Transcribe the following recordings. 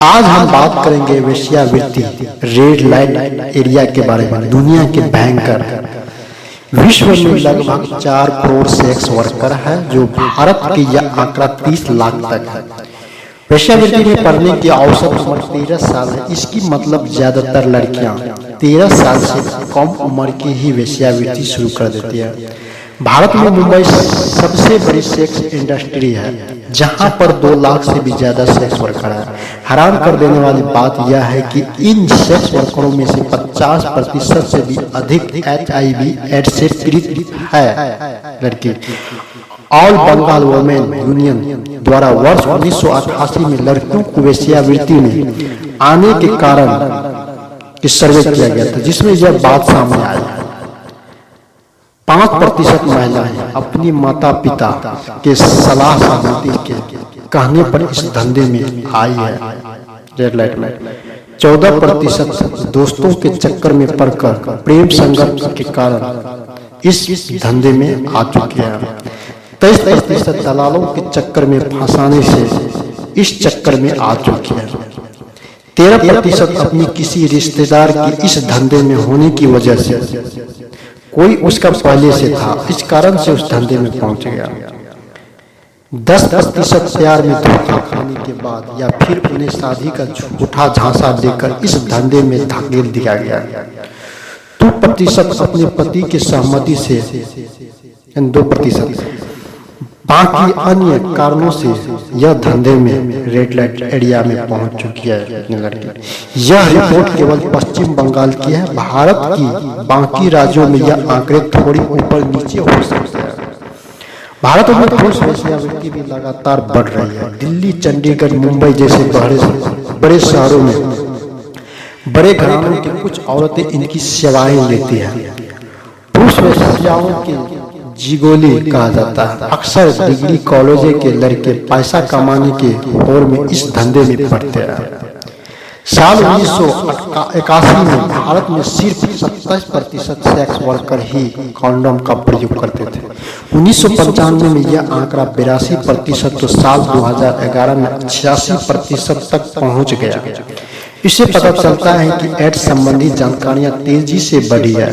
आज हम बात करेंगे वेश्यावृत्ति रेड लाइट एरिया के बारे में। दुनिया के भयंकर विश्व में लगभग 4 करोड़ सेक्स वर्कर है, जो भारत के यह आंकड़ा 30 लाख तक है। वेश्यावृत्ति में पढ़ने की औसत उम्र 13 साल है। इसकी मतलब ज्यादातर लड़कियां 13 साल से कम उम्र की ही वेश्यावृत्ति शुरू कर देती है। भारत में मुंबई सबसे बड़ी सेक्स इंडस्ट्री है, जहां पर 2 लाख से भी ज्यादा सेक्स वर्कर है। हैरान कर देने वाली बात यह है कि इन सेक्स वर्करों में से 50% से भी अधिक HIV एड्स से पीड़ित है लड़की। ऑल बंगाल वुमेन यूनियन द्वारा वर्ष 1988 में लड़कियों को वेश्यावृत्ति में आने के कारण की सर्वे किया गया था, जिसमें यह बात सामने आई। 5% महिलाएं अपनी माता पिता के सलाह सहमति के कहने पर इस धंधे में आई है। रेड लाइट में 14% दोस्तों के चक्कर में पड़कर प्रेम संघर्ष के कारण इस धंधे में आ चुके हैं। 23% दलालों के चक्कर में फंसाने से इस चक्कर में आ चुके हैं। 13% अपनी किसी रिश्तेदार की इस धंधे में होने की वजह से कोई उसका पहले से था, इस कारण से उस धंधे में पहुंच गया। 10% प्यार में धोखा खाने के बाद या फिर उन्हें शादी का झूठा झांसा देकर इस धंधे में धकेल दिया गया। 2% अपने पति की सहमति से, 2% बाकी अन्य कारणों से यह धंधे में रेड लाइट एरिया में पहुंच चुकी है लड़की। यह रिपोर्ट केवल पश्चिम बंगाल की है। भारत की बाकी राज्यों में यह आंकड़े थोड़ी ऊपर नीचे हो सकते हैं। भारत में पुरुष वेश्यावृत्ति भी लगातार बढ़ रही है। दिल्ली, चंडीगढ़, मुंबई जैसे बड़े शहरों में बड़े घरानों की कुछ औरतें इनकी सेवाएं लेती हैं। पुरुष वेश्याओं की जिगोली कहा जाता है। अक्सर डिग्री कॉलेज के लड़के पैसा कमाने के होड़ में इस धंधे में पड़ते हैं। साल 1981 में भारत में सिर्फ 27% सेक्स वर्कर ही कॉन्डोम का प्रयोग करते थे। 1995 में यह आंकड़ा 82%, तो साल 2011 में 86% तक पहुंच गया। इससे पता चलता है कि एड्स संबंधी जानकारियां तेजी से बढ़ी है।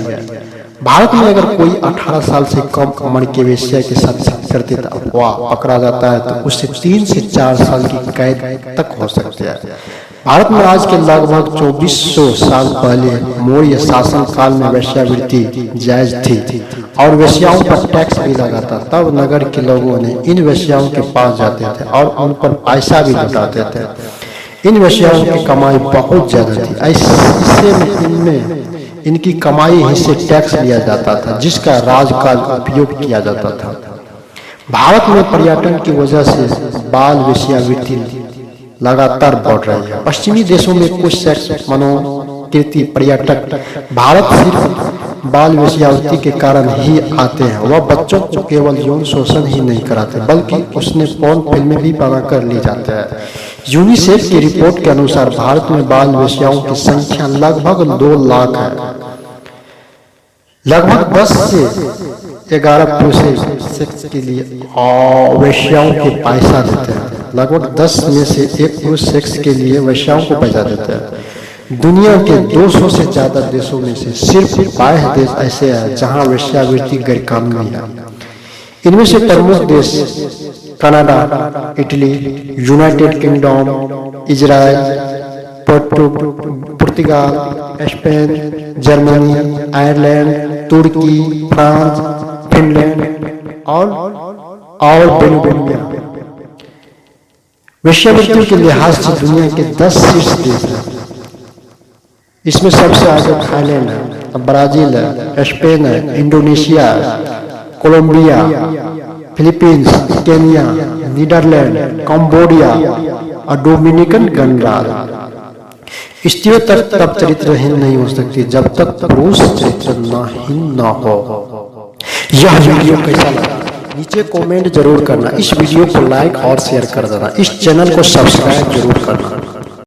भारत में अगर कोई 18 साल से कम उम्र के वेश्या के साथ करते पकड़ा जाता है तो उससे 3 से 4 साल की कैद तक हो सकती है। भारत में आज के लगभग 2400 साल पहले मौर्य शासन काल में वेश्यावृत्ति जायज थी और वेश्याओं पर टैक्स भी लगाता। तब नगर के लोगों ने इन वेश्याओं के पास जाते थे और उन पर पैसा भी लौटाते थे। इन वेश्याओं की कमाई बहुत ज्यादा थी। इससे इनकी कमाई ही से टैक्स लिया जाता था, जिसका राजकाल उपयोग किया जाता था। भारत में पर्यटन की वजह से बाल वेश्यावृत्ति लगातार बढ़ रही है। पश्चिमी देशों में कुछ सेक्स मनोकृति पर्यटक भारत सिर्फ बाल वेश्यावृत्ति के कारण ही आते हैं। वह बच्चों को केवल यौन शोषण ही नहीं कराते, बल्कि उसने पोर्न फिल्में भी बनाकर ली जाती है। यूनिसेफ की रिपोर्ट के अनुसार भारत में बाल वेश्याओं की संख्या लगभग 2 लाख है। लगभग 10 से 11 पुरुष सेक्स के लिए वेश्याओं को पैसा देते हैं। लगभग 10 में से 1 पुरुष सेक्स के लिए वेश्याओं को पैसा देते हैं। दुनिया के 200 से ज्यादा देशों में से सिर्फ 22 देश ऐसे हैं जहां वेश्यावृत्ति गैरकानूनी है। इनमें से प्रमुख देश Canada, Italy, United Kingdom, Israel, पुर्तगाल, स्पेन, जर्मनी, आयरलैंड, तुर्की, फ्रांस, फिनलैंड और बेल्जियम। वेश्यावृत्ति के लिहाज से दुनिया के 10 शीर्ष देश हैं। इसमें सबसे आगे थाईलैंड है, ब्राजील है, स्पेन है, Indonesia, Colombia, Philippines, Kenya, Netherland, Cambodia और डोमिनिकन गणराज्य। स्त्रियों तब चरित्रहीन नहीं हो सकती जब तक पुरुष चरित्रहीन न हो। यह वीडियो कैसा लगा नीचे कमेंट जरूर करना। इस वीडियो को लाइक और शेयर कर देना। इस चैनल को सब्सक्राइब जरूर करना।